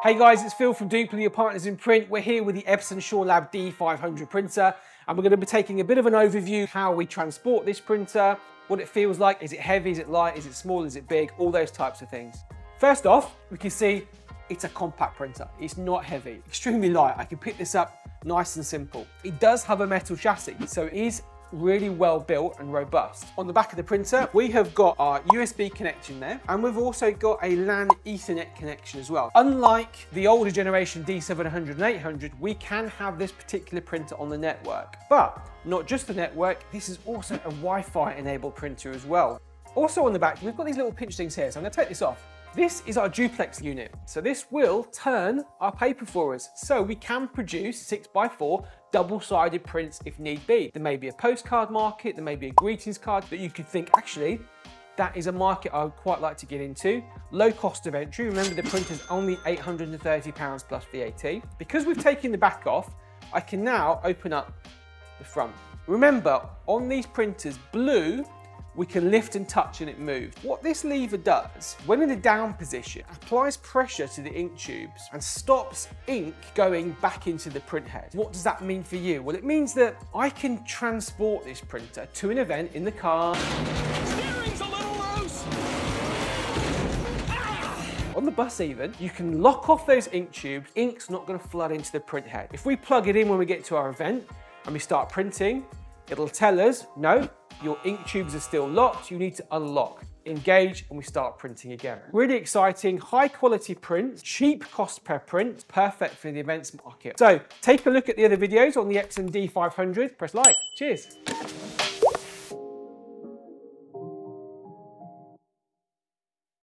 Hey guys, it's Phil from Duplo, your partners in print. We're here with the Epson SureLab D500 printer, and we're going to be taking a bit of an overview how we transport this printer, what it feels like, is it heavy, is it light, is it small, is it big, all those types of things. First off, we can see it's a compact printer. It's not heavy, extremely light. I can pick this up nice and simple. It does have a metal chassis, so it is really well built and robust. On the back of the printer, we have got our USB connection there, and we've also got a LAN Ethernet connection as well. Unlike the older generation D700 and 800, we can have this particular printer on the network. But not just the network, this is also a Wi-Fi enabled printer as well. Also on the back, we've got these little pinch things here, so I'm gonna take this off. This is our duplex unit. So this will turn our paper for us. So we can produce 6x4 double-sided prints if need be. There may be a postcard market, there may be a greetings card that you could think, actually, that is a market I would quite like to get into. Low cost of entry. Remember, the printer's only £830 plus VAT. Because we've taken the back off, I can now open up the front. Remember, on these printers, blue, we can lift and touch and it moves. What this lever does, when in the down position, applies pressure to the ink tubes and stops ink going back into the print head. What does that mean for you? Well, it means that I can transport this printer to an event in the car. Steering's a little loose. On the bus even, you can lock off those ink tubes. Ink's not gonna flood into the print head. If we plug it in when we get to our event and we start printing, it'll tell us, no, your ink tubes are still locked, you need to unlock, engage, and we start printing again. Really exciting, high quality print, cheap cost per print, perfect for the events market. So take a look at the other videos on the Epson D500, press like, cheers.